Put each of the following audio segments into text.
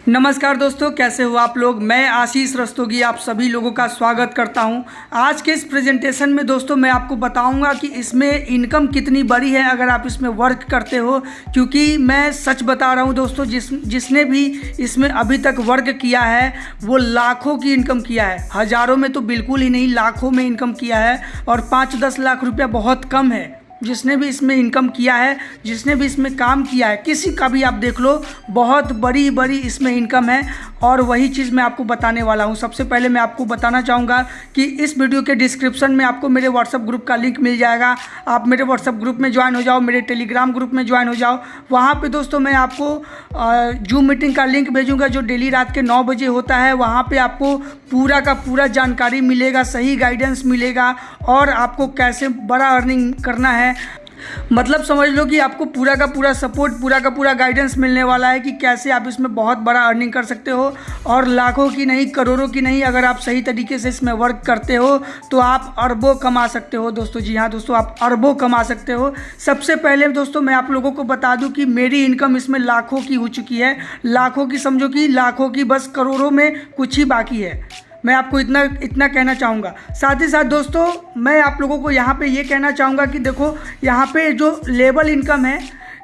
नमस्कार दोस्तों, कैसे हो आप लोग। मैं आशीष रस्तोगी आप सभी लोगों का स्वागत करता हूं। आज के इस प्रेजेंटेशन में दोस्तों मैं आपको बताऊंगा कि इसमें इनकम कितनी बड़ी है अगर आप इसमें वर्क करते हो। क्योंकि मैं सच बता रहा हूं दोस्तों, जिसने भी इसमें अभी तक वर्क किया है वो लाखों की इनकम किया है। हज़ारों में तो बिल्कुल ही नहीं, लाखों में इनकम किया है। और 5-10 लाख रुपया बहुत कम है। जिसने भी इसमें इनकम किया है, जिसने भी इसमें काम किया है, किसी का भी आप देख लो, बहुत बड़ी बड़ी इसमें इनकम है। और वही चीज़ मैं आपको बताने वाला हूं। सबसे पहले मैं आपको बताना चाहूँगा कि इस वीडियो के डिस्क्रिप्शन में आपको मेरे व्हाट्सअप ग्रुप का लिंक मिल जाएगा। आप मेरे व्हाट्सअप ग्रुप में ज्वाइन हो जाओ, मेरे टेलीग्राम ग्रुप में ज्वाइन हो जाओ। वहाँ पे दोस्तों मैं आपको जूम मीटिंग का लिंक भेजूँगा जो डेली रात के 9 बजे होता है। वहाँ पर आपको पूरा का पूरा जानकारी मिलेगा, सही गाइडेंस मिलेगा और आपको कैसे बड़ा अर्निंग करना है, मतलब समझ लो कि आपको पूरा का पूरा सपोर्ट, पूरा का पूरा गाइडेंस मिलने वाला है कि कैसे आप इसमें बहुत बड़ा अर्निंग कर सकते हो। और लाखों की नहीं, करोड़ों की नहीं, अगर आप सही तरीके से इसमें वर्क करते हो तो आप अरबों कमा सकते हो दोस्तों। जी हाँ दोस्तों, आप अरबों कमा सकते हो। सबसे पहले दोस्तों मैं आप लोगों को बता दूं कि मेरी इनकम इसमें लाखों की हो चुकी है। लाखों की समझो कि लाखों की, बस करोड़ों में कुछ ही बाकी है। मैं आपको इतना कहना चाहूँगा। साथ ही साथ दोस्तों मैं आप लोगों को यहाँ पे ये कहना चाहूँगा कि देखो, यहाँ पे जो लेवल इनकम है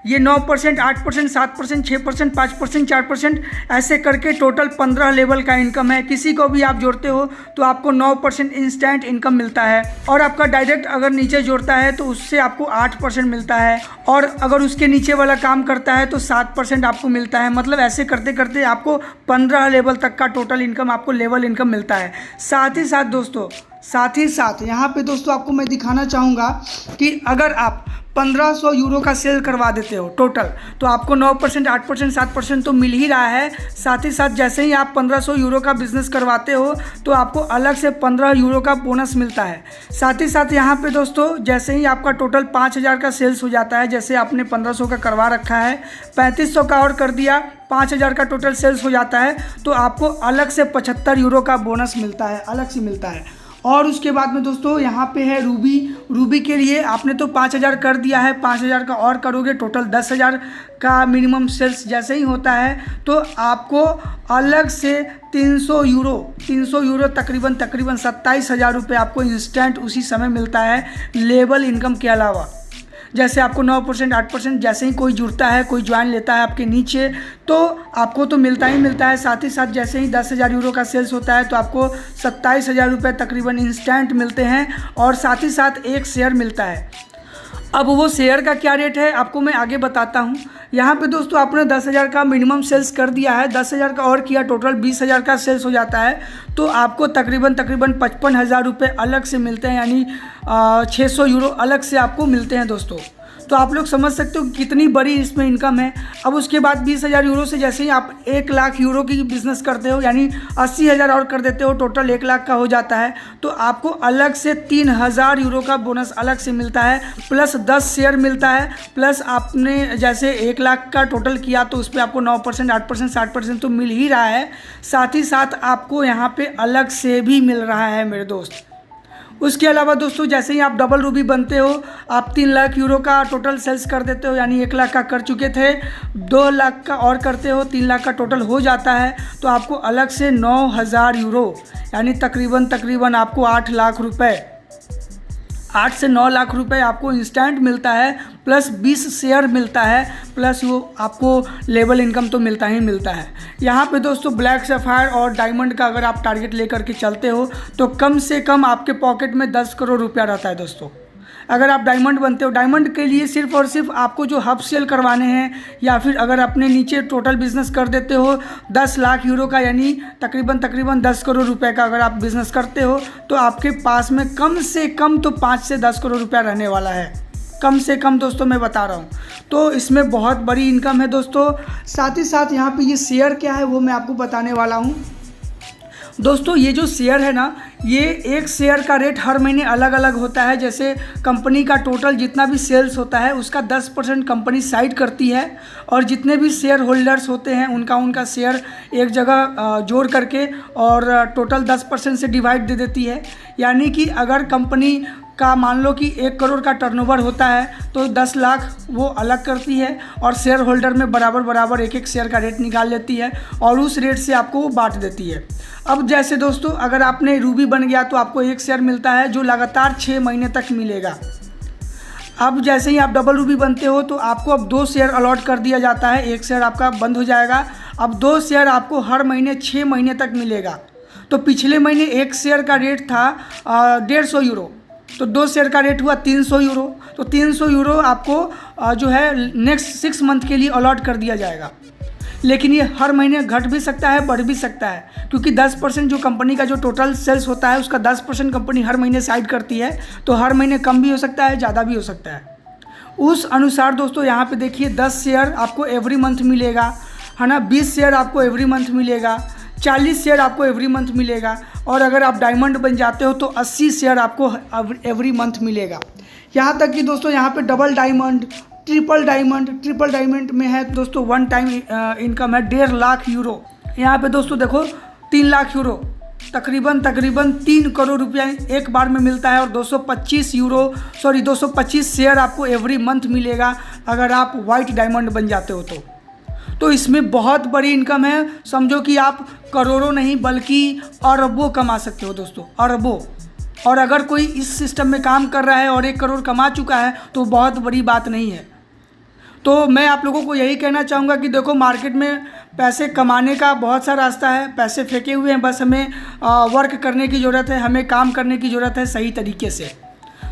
ये 9%, 8%, 7%, 6%, 5%, 4%, ऐसे करके टोटल 15 लेवल का इनकम है। किसी को भी आप जोड़ते हो तो आपको 9% इंस्टेंट इनकम मिलता है। और आपका डायरेक्ट अगर नीचे जोड़ता है तो उससे आपको 8% मिलता है। और अगर उसके नीचे वाला काम करता है तो 7% आपको मिलता है। मतलब ऐसे करते करते आपको 15 लेवल तक का टोटल इनकम, आपको लेवल इनकम मिलता है। साथ ही साथ यहाँ पे दोस्तों आपको मैं दिखाना चाहूँगा कि अगर आप 1500 यूरो का सेल करवा देते हो टोटल, तो आपको 9%, 8%, 7% तो मिल ही रहा है। साथ ही साथ जैसे ही आप 1500 यूरो का बिज़नेस करवाते हो तो आपको अलग से 15 यूरो का बोनस मिलता है। साथ ही साथ यहाँ पे दोस्तों जैसे ही आपका टोटल 5000 का सेल्स हो जाता है, जैसे आपने 1500 का करवा रखा है, 3500 का और कर दिया, 5000 का टोटल सेल्स हो जाता है, तो आपको अलग से 75 यूरो का बोनस मिलता है, अलग से मिलता है। और उसके बाद में दोस्तों यहाँ पे है रूबी के लिए आपने तो 5000 कर दिया है, 5000 का और करोगे, टोटल 10,000 का मिनिमम सेल्स जैसे ही होता है तो आपको अलग से 300 यूरो तकरीबन 27,000 रुपये आपको इंस्टेंट उसी समय मिलता है, लेवल इनकम के अलावा। जैसे आपको 9%, 8% जैसे ही कोई जुड़ता है, कोई ज्वाइन लेता है आपके नीचे, तो आपको तो मिलता ही मिलता है। साथ ही साथ जैसे ही 10,000 यूरो का सेल्स होता है तो आपको 27,000 रुपये तकरीबन इंस्टेंट मिलते हैं। और साथ ही साथ एक शेयर मिलता है। अब वो शेयर का क्या रेट है आपको मैं आगे बताता हूँ। यहाँ पे दोस्तों आपने 10,000 का मिनिमम सेल्स कर दिया है, 10,000 का और किया, टोटल 20,000 का सेल्स हो जाता है, तो आपको तकरीबन 55,000 रुपये अलग से मिलते हैं। यानी 600 यूरो अलग से आपको मिलते हैं दोस्तों। तो आप लोग समझ सकते हो कितनी बड़ी इसमें इनकम है। अब उसके बाद 20,000 यूरो से जैसे ही आप 1 लाख यूरो की बिज़नेस करते हो, यानी 80,000 और कर देते हो, टोटल 1 लाख का हो जाता है, तो आपको अलग से 3,000 यूरो का बोनस अलग से मिलता है, प्लस 10 शेयर मिलता है, प्लस आपने जैसे 1 लाख का टोटल किया तो उस पर आपको 9%, 8%, 60% तो मिल ही रहा है। साथ ही साथ आपको यहाँ पे अलग से भी मिल रहा है मेरे दोस्त। उसके अलावा दोस्तों जैसे ही आप डबल रूबी बनते हो, आप 3 लाख यूरो का टोटल सेल्स कर देते हो, यानी 1 लाख का कर चुके थे, 2 लाख का और करते हो, 3 लाख का टोटल हो जाता है, तो आपको अलग से 9,000 यूरो यानी तकरीबन आपको 8 लाख रुपए, 8 से 9 लाख रुपए आपको इंस्टेंट मिलता है, प्लस 20 शेयर मिलता है, प्लस वो आपको लेवल इनकम तो मिलता ही मिलता है। यहाँ पे दोस्तों ब्लैक सफ़ायर और डायमंड का अगर आप टारगेट लेकर के चलते हो तो कम से कम आपके पॉकेट में 10 करोड़ रुपया रहता है दोस्तों। अगर आप डायमंड बनते हो, डायमंड के लिए सिर्फ और सिर्फ आपको जो हब सेल करवाने हैं, या फिर अगर अपने नीचे टोटल बिज़नेस कर देते हो 10 लाख यूरो का, यानी तकरीबन 10 करोड़ रुपए का अगर आप बिज़नेस करते हो, तो आपके पास में कम से कम तो 5 से 10 करोड़ रुपया रहने वाला है, कम से कम दोस्तों मैं बता रहा हूँ। तो इसमें बहुत बड़ी इनकम है दोस्तों। साथ ही साथ यहाँ पे ये शेयर क्या है वो मैं आपको बताने वाला हूँ दोस्तों। ये जो शेयर है ना, ये एक शेयर का रेट हर महीने अलग अलग होता है। जैसे कंपनी का टोटल जितना भी सेल्स होता है उसका 10% कंपनी साइड करती है, और जितने भी शेयर होल्डर्स होते हैं उनका शेयर एक जगह जोड़ करके और टोटल 10% से डिवाइड दे देती है। यानी कि अगर कंपनी का मान लो कि 1 करोड़ का टर्नओवर होता है तो 10 लाख वो अलग करती है और शेयर होल्डर में बराबर बराबर एक एक शेयर का रेट निकाल लेती है और उस रेट से आपको वो बांट देती है। अब जैसे दोस्तों अगर आपने रूबी बन गया तो आपको 1 शेयर मिलता है जो लगातार 6 महीने तक मिलेगा। अब जैसे ही आप डबल रूबी बनते हो तो आपको अब 2 शेयर अलॉट कर दिया जाता है, 1 शेयर आपका बंद हो जाएगा। अब 2 शेयर आपको हर महीने 6 महीने तक मिलेगा। तो पिछले महीने 1 शेयर का रेट था 150 यूरो, तो 2 शेयर का रेट हुआ 300 यूरो। तो 300 यूरो आपको जो है नेक्स्ट 6 मंथ के लिए अलॉट कर दिया जाएगा। लेकिन ये हर महीने घट भी सकता है, बढ़ भी सकता है, क्योंकि 10% जो कंपनी का जो टोटल सेल्स होता है उसका 10% कंपनी हर महीने साइड करती है। तो हर महीने कम भी हो सकता है, ज़्यादा भी हो सकता है। उस अनुसार दोस्तों यहाँ पे देखिए 10 शेयर आपको एवरी मंथ मिलेगा, है ना। 20 शेयर आपको एवरी मंथ मिलेगा, 40 शेयर आपको एवरी मंथ मिलेगा और अगर आप डायमंड बन जाते हो तो 80 शेयर आपको एवरी मंथ मिलेगा। यहाँ तक कि दोस्तों यहाँ पे डबल डायमंड, ट्रिपल डायमंड में है दोस्तों 1 टाइम इनकम है 1.5 लाख यूरो। यहाँ पे दोस्तों देखो 3 लाख यूरो तकरीबन 3 करोड़ रुपया एक बार में मिलता है और 225 शेयर आपको एवरी मंथ मिलेगा अगर आप वाइट डायमंड बन जाते हो तो इसमें बहुत बड़ी इनकम है। समझो कि आप करोड़ों नहीं बल्कि अरबों कमा सकते हो दोस्तों, अरबों। और अगर कोई इस सिस्टम में काम कर रहा है और 1 करोड़ कमा चुका है तो बहुत बड़ी बात नहीं है। तो मैं आप लोगों को यही कहना चाहूँगा कि देखो मार्केट में पैसे कमाने का बहुत सा रास्ता है, पैसे फेंके हुए हैं, बस हमें वर्क करने की ज़रूरत है, हमें काम करने की ज़रूरत है सही तरीके से।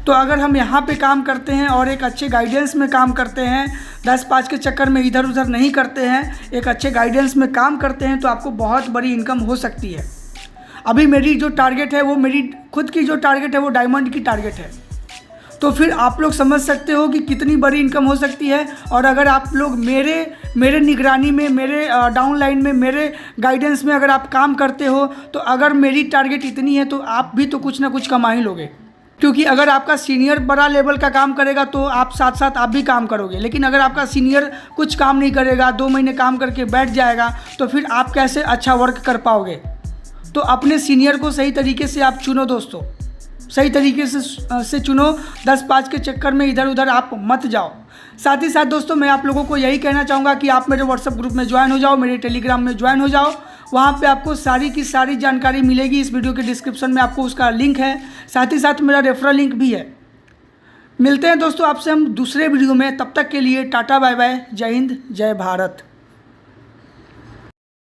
तो अगर हम यहाँ पे काम करते हैं और एक अच्छे गाइडेंस में काम करते हैं, 10-5 के चक्कर में इधर उधर नहीं करते हैं, एक अच्छे गाइडेंस में काम करते हैं तो आपको बहुत बड़ी इनकम हो सकती है। अभी मेरी जो टारगेट है वो मेरी खुद की जो टारगेट है वो डायमंड की टारगेट है। तो फिर आप लोग समझ सकते हो कि कितनी बड़ी इनकम हो सकती है। और अगर आप लोग मेरे निगरानी में, मेरे डाउनलाइन में, मेरे गाइडेंस में अगर आप काम करते हो तो अगर मेरी टारगेट इतनी है तो आप भी तो कुछ ना कुछ कमा ही लोगे। क्योंकि अगर आपका सीनियर बड़ा लेवल का काम करेगा तो आप साथ साथ आप भी काम करोगे, लेकिन अगर आपका सीनियर कुछ काम नहीं करेगा, 2 महीने काम करके बैठ जाएगा तो फिर आप कैसे अच्छा वर्क कर पाओगे। तो अपने सीनियर को सही तरीके से आप चुनो दोस्तों, सही तरीके से चुनो, 10-5 के चक्कर में इधर उधर आप मत जाओ। साथ ही साथ दोस्तों मैं आप लोगों को यही कहना चाहूँगा कि आप मेरे व्हाट्सएप ग्रुप में ज्वाइन हो जाओ, मेरे टेलीग्राम में ज्वाइन हो जाओ। वहाँ पे आपको सारी की सारी जानकारी मिलेगी। इस वीडियो के डिस्क्रिप्शन में आपको उसका लिंक है, साथ ही साथ मेरा रेफरल लिंक भी है। मिलते हैं दोस्तों आपसे हम दूसरे वीडियो में, तब तक के लिए टाटा बाय बाय, जय हिंद जय भारत।